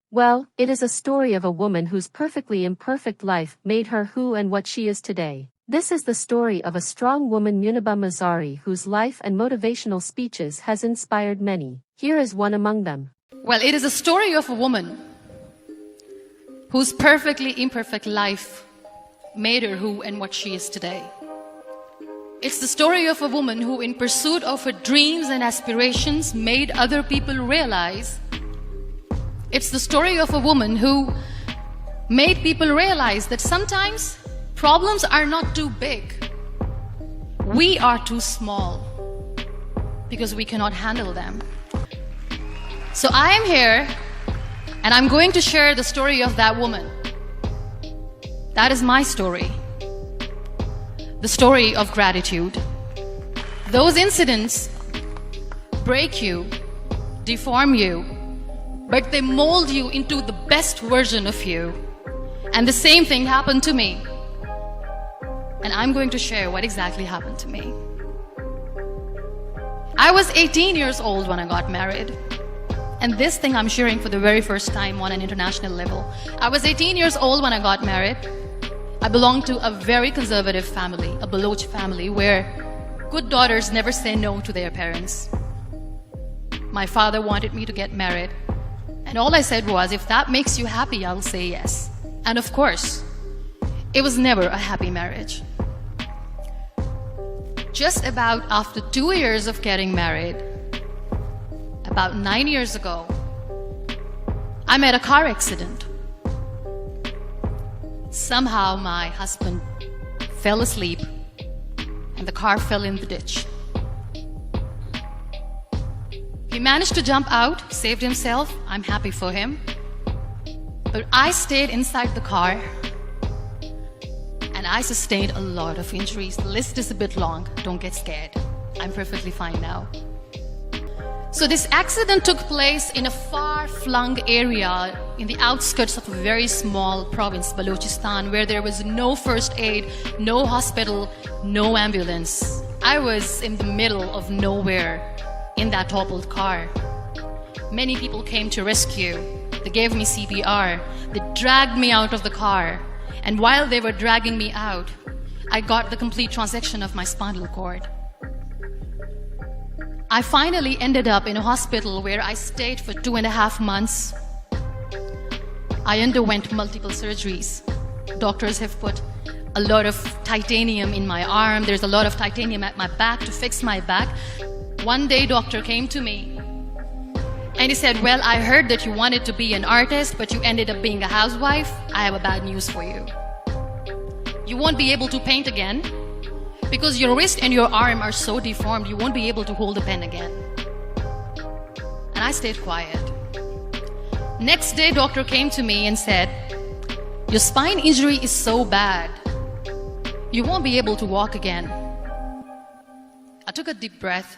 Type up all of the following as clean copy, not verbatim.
Well, it is a story of a woman whose perfectly imperfect life made her who and what she is today. This is the story of a strong woman, Muniba Mazari, whose life and motivational speeches has inspired many. Here is one among them. Well, it is a story of a woman whose perfectly imperfect life made her who and what she is today. It's the story of a woman who, in pursuit of her dreams and aspirations, made other people realize. It's the story of a woman who made people realize that sometimes problems are not too big. We are too small because we cannot handle them. So I am here and I'm going to share the story of that woman. That is my story. The story of gratitude. Those incidents break you, deform you, but they mold you into the best version of you. And the same thing happened to me. And I'm going to share what exactly happened to me. I was 18 years old when I got married. And this thing I'm sharing for the very first time on an international level. I was 18 years old when I got married. I belonged to a very conservative family, a Baloch family, where good daughters never say no to their parents. My father wanted me to get married. And all I said was, if that makes you happy, I'll say yes. And of course, it was never a happy marriage. Just about after 2 years of getting married, about 9 years ago, I met a car accident. Somehow my husband fell asleep and the car fell in the ditch. He managed to jump out, saved himself. I'm happy for him. But I stayed inside the car and I sustained a lot of injuries. The list is a bit long. Don't get scared. I'm perfectly fine now. So this accident took place in a far-flung area in the outskirts of a very small province, Balochistan, where there was no first aid, no hospital, no ambulance. I was in the middle of nowhere in that toppled car. Many people came to rescue. They gave me CPR. They dragged me out of the car. And while they were dragging me out, I got the complete transection of my spinal cord. I finally ended up in a hospital where I stayed for 2.5 months. I underwent multiple surgeries. Doctors have put a lot of titanium in my arm. There's a lot of titanium at my back to fix my back. One day, doctor came to me and he said, well, I heard that you wanted to be an artist, but you ended up being a housewife. I have a bad news for you. You won't be able to paint again because your wrist and your arm are so deformed, you won't be able to hold a pen again. And I stayed quiet. Next day, doctor came to me and said, your spine injury is so bad, you won't be able to walk again. I took a deep breath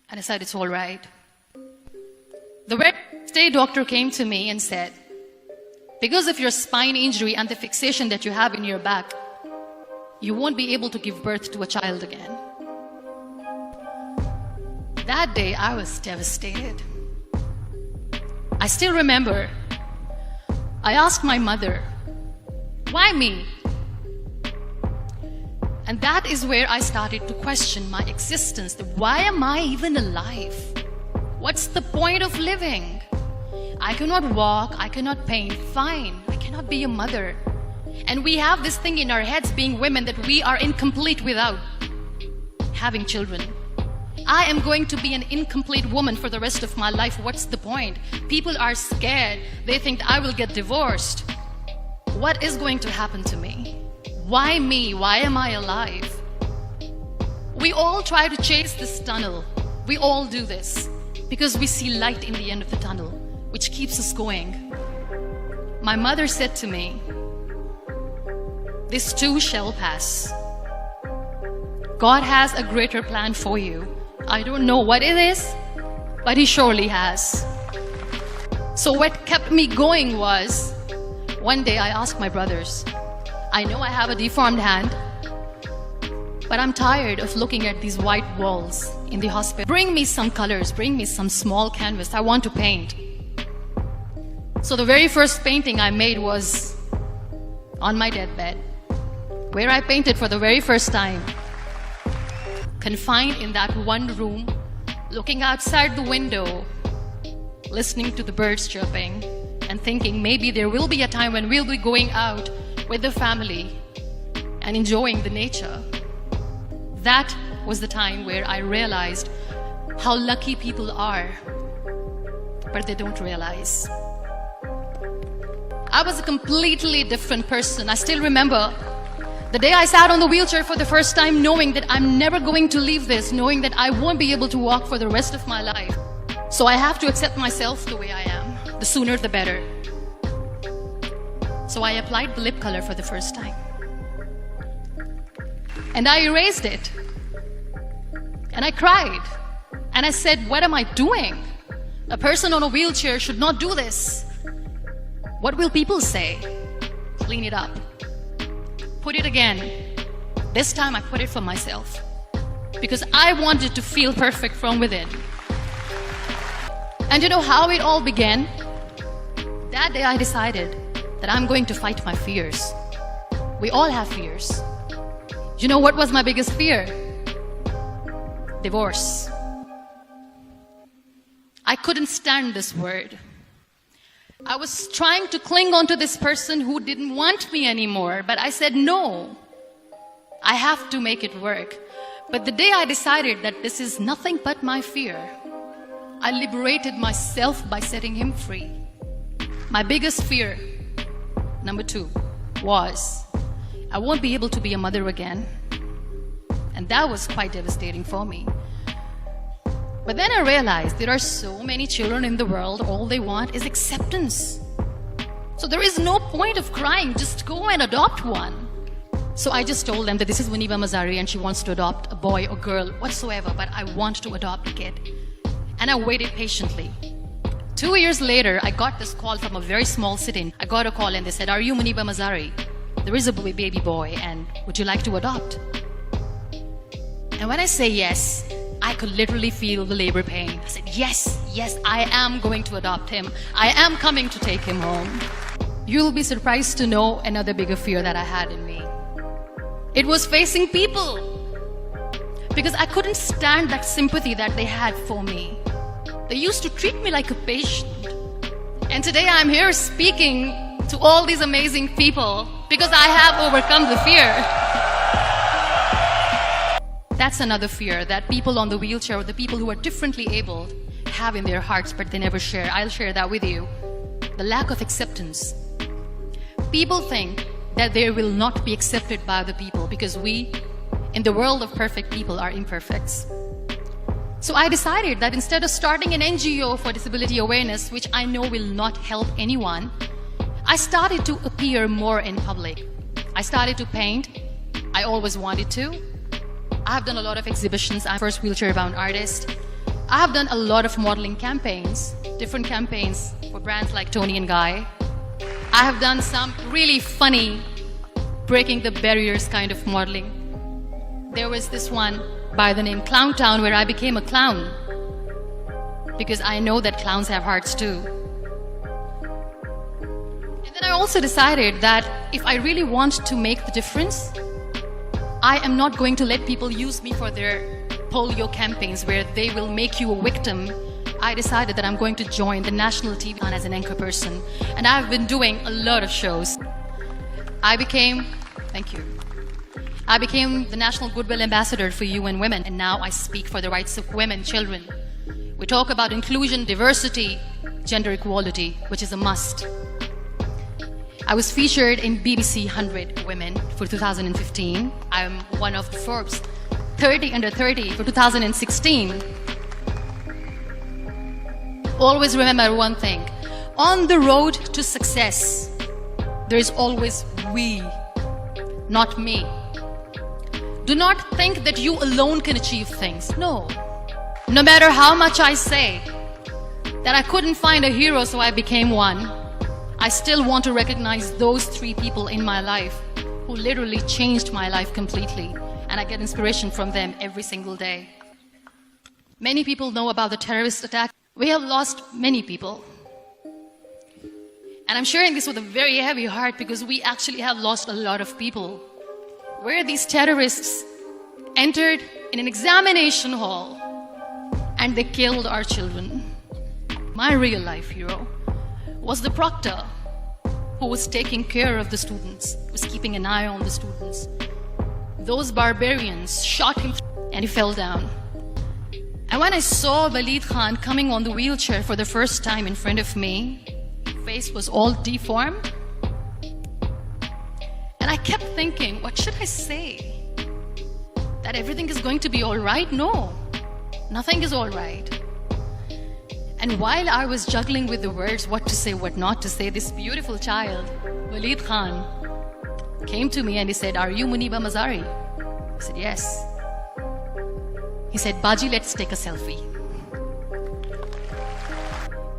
and I said, it's all right. The next day, doctor came to me and said, because of your spine injury and the fixation that you have in your back, you won't be able to give birth to a child again. That day, I was devastated. I still remember, I asked my mother, why me? And that is where I started to question my existence. Why am I even alive? What's the point of living? I cannot walk, I cannot paint, fine, I cannot be a mother. And we have this thing in our heads, being women, that we are incomplete without having children. I am going to be an incomplete woman for the rest of my life. What's the point? People are scared. They think I will get divorced. What is going to happen to me? Why me? Why am I alive? We all try to chase this tunnel. We all do this because we see light in the end of the tunnel, which keeps us going. My mother said to me, this too shall pass. God has a greater plan for you. I don't know what it is, but He surely has. So what kept me going was, one day I asked my brothers, I know I have a deformed hand, but I'm tired of looking at these white walls in the hospital. Bring me some colors, bring me some small canvas. I want to paint. So the very first painting I made was on my deathbed, where I painted for the very first time, confined in that one room, looking outside the window, listening to the birds chirping, and thinking maybe there will be a time when we'll be going out with the family and enjoying the nature. That was the time where I realized how lucky people are, but they don't realize. I was a completely different person. I still remember the day I sat on the wheelchair for the first time, knowing that I'm never going to leave this, knowing that I won't be able to walk for the rest of my life. So I have to accept myself the way I am. The sooner the better. So I applied the lip color for the first time. And I erased it. And I cried. And I said, what am I doing? A person on a wheelchair should not do this. What will people say? Clean it up. Put it again. This time I put it for myself. Because I wanted to feel perfect from within. And you know how it all began? That day I decided that I'm going to fight my fears. We all have fears. You know what was my biggest fear? Divorce. I couldn't stand this word. I was trying to cling on to this person who didn't want me anymore, but I said no. I have to make it work. But the day I decided that this is nothing but my fear, I liberated myself by setting him free. My biggest fear, number 2, was I won't be able to be a mother again. And that was quite devastating for me. But then I realized there are so many children in the world, all they want is acceptance. So there is no point of crying, just go and adopt one. So I just told them that this is Muniba Mazari and she wants to adopt a boy or girl whatsoever, but I want to adopt a kid. And I waited patiently. 2 years later, I got this call from a very small sit-in. I got a call and they said, are you Muniba Mazari? There is a baby boy and would you like to adopt? And when I say yes, I could literally feel the labor pain. I said, yes, I am going to adopt him. I am coming to take him home. You'll be surprised to know another bigger fear that I had in me. It was facing people. Because I couldn't stand that sympathy that they had for me. They used to treat me like a patient. And today I'm here speaking to all these amazing people because I have overcome the fear. That's another fear that people on the wheelchair or the people who are differently abled have in their hearts, but they never share. I'll share that with you. The lack of acceptance. People think that they will not be accepted by other people because we, in the world of perfect people, are imperfects. So I decided that instead of starting an NGO for disability awareness, which I know will not help anyone, I started to appear more in public. I started to paint. I always wanted to. I have done a lot of exhibitions. I'm the first wheelchair-bound artist. I have done a lot of modeling campaigns, different campaigns for brands like Tony and Guy. I have done some really funny, breaking the barriers kind of modeling. There was this one by the name Clown Town where I became a clown because I know that clowns have hearts too. And then I also decided that if I really want to make the difference, I am not going to let people use me for their polio campaigns where they will make you a victim. I decided that I'm going to join the national TV as an anchor person. And I've been doing a lot of shows. Thank you. I became the National Goodwill Ambassador for UN Women. And now I speak for the rights of women, children. We talk about inclusion, diversity, gender equality, which is a must. I was featured in BBC 100 Women for 2015. I'm one of the Forbes 30 under 30 for 2016. Always remember one thing. On the road to success, there is always we, not me. Do not think that you alone can achieve things. No. No matter how much I say that I couldn't find a hero, so I became one, I still want to recognize those 3 people in my life who literally changed my life completely, and I get inspiration from them every single day. Many people know about the terrorist attack. We have lost many people. And I'm sharing this with a very heavy heart because we actually have lost a lot of people. Where these terrorists entered in an examination hall and they killed our children. My real life hero was the proctor who was taking care of the students, was keeping an eye on the students. Those barbarians shot him and he fell down. And when I saw Walid Khan coming on the wheelchair for the first time in front of me, his face was all deformed. And I kept thinking, what should I say? That everything is going to be all right? No, nothing is all right. And while I was juggling with the words, what to say, what not to say, this beautiful child, Walid Khan, came to me and he said, "Are you Muniba Mazari?" I said, "Yes." He said, "Baji, let's take a selfie."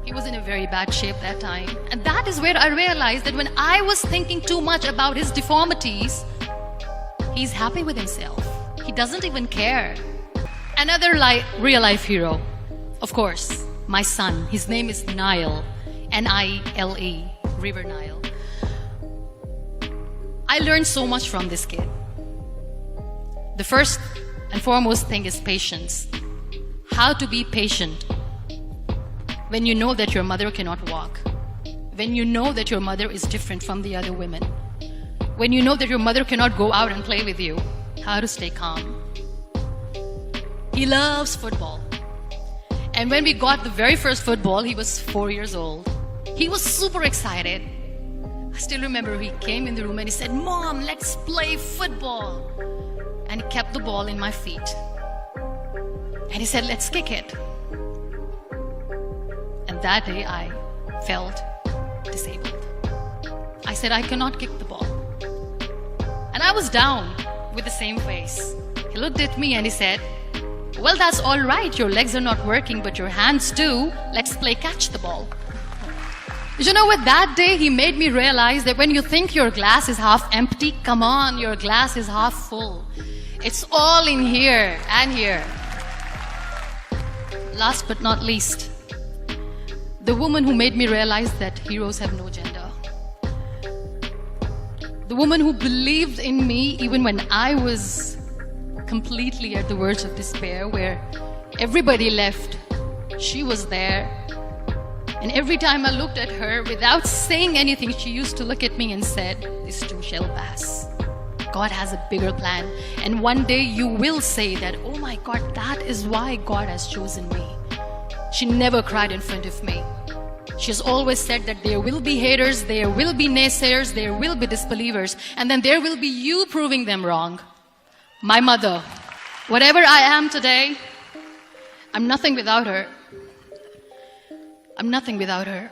He was in a very bad shape that time. And that is where I realized that when I was thinking too much about his deformities, he's happy with himself. He doesn't even care. Another real life hero, of course, my son. His name is Nile, N-I-L-E, River Nile. I learned so much from this kid. The first and foremost thing is patience. How to be patient when you know that your mother cannot walk, when you know that your mother is different from the other women, when you know that your mother cannot go out and play with you. How to stay calm. He loves football. And when we got the very first football, he was 4 years old. He was super excited. I still remember he came in the room and he said, "Mom, let's play football." And he kept the ball in my feet. And he said, "Let's kick it." And that day I felt disabled. I said, "I cannot kick the ball." And I was down with the same face. He looked at me and he said, "Well, that's all right. Your legs are not working, but your hands do. Let's play catch the ball." You know what? That day he made me realize that when you think your glass is half empty, come on, your glass is half full. It's all in here and here. Last but not least, the woman who made me realize that heroes have no gender. The woman who believed in me even when I was completely at the verge of despair, where everybody left, she was there. And every time I looked at her, without saying anything, she used to look at me and said, "This too shall pass. God has a bigger plan. And one day you will say that, oh my God, that is why God has chosen me." She never cried in front of me. She has always said that there will be haters, there will be naysayers, there will be disbelievers, and then there will be you proving them wrong. My mother, whatever I am today, I'm nothing without her. I'm nothing without her.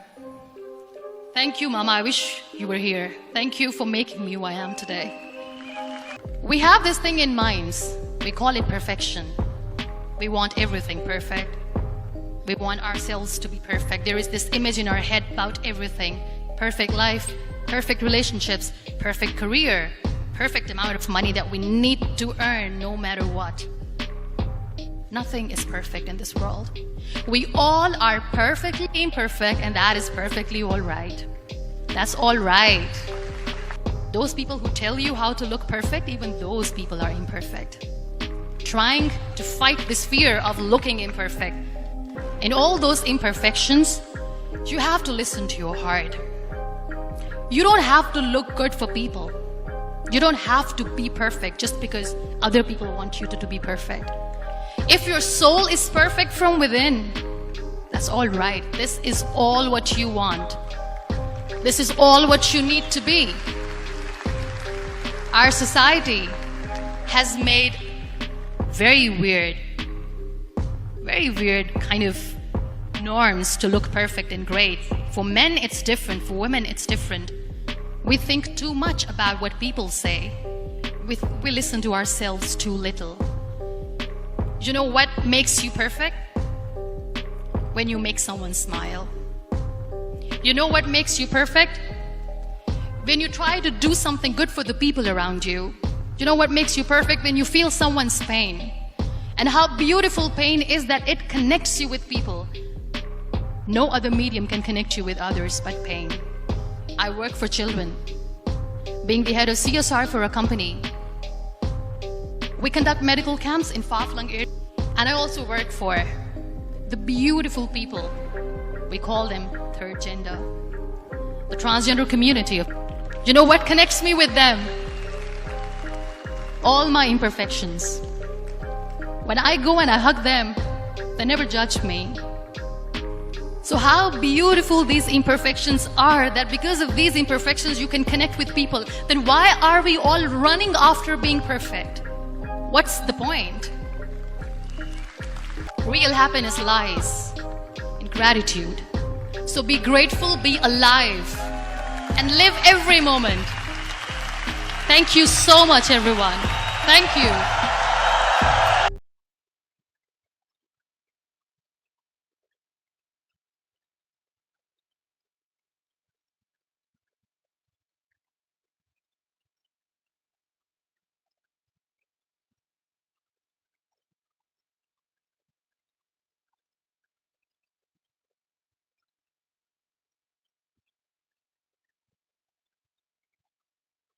Thank you, Mama. I wish you were here. Thank you for making me who I am today. We have this thing in minds. We call it perfection. We want everything perfect. We want ourselves to be perfect. There is this image in our head about everything. Perfect life, perfect relationships, perfect career, perfect amount of money that we need to earn no matter what. Nothing is perfect in this world. We all are perfectly imperfect, and that is perfectly all right. That's all right. Those people who tell you how to look perfect, even those people are imperfect. Trying to fight this fear of looking imperfect. In all those imperfections, you have to listen to your heart. You don't have to look good for people. You don't have to be perfect just because other people want you to be perfect. If your soul is perfect from within, that's all right. This is all what you want. This is all what you need to be. Our society has made very weird kind of norms to look perfect and great. For men, it's different. For women, it's different. We think too much about what people say. We listen to ourselves too little. You know what makes you perfect? When you make someone smile. You know what makes you perfect? When you try to do something good for the people around you. You know what makes you perfect? When you feel someone's pain. And how beautiful pain is that it connects you with people. No other medium can connect you with others but pain. I work for children. Being the head of CSR for a company, we conduct medical camps in far-flung areas. And I also work for the beautiful people. We call them third gender. The transgender community. You know what connects me with them? All my imperfections. When I go and I hug them, they never judge me. So how beautiful these imperfections are, that because of these imperfections you can connect with people. Then why are we all running after being perfect? What's the point? Real happiness lies in gratitude. So be grateful, be alive, and live every moment. Thank you so much, everyone. Thank you.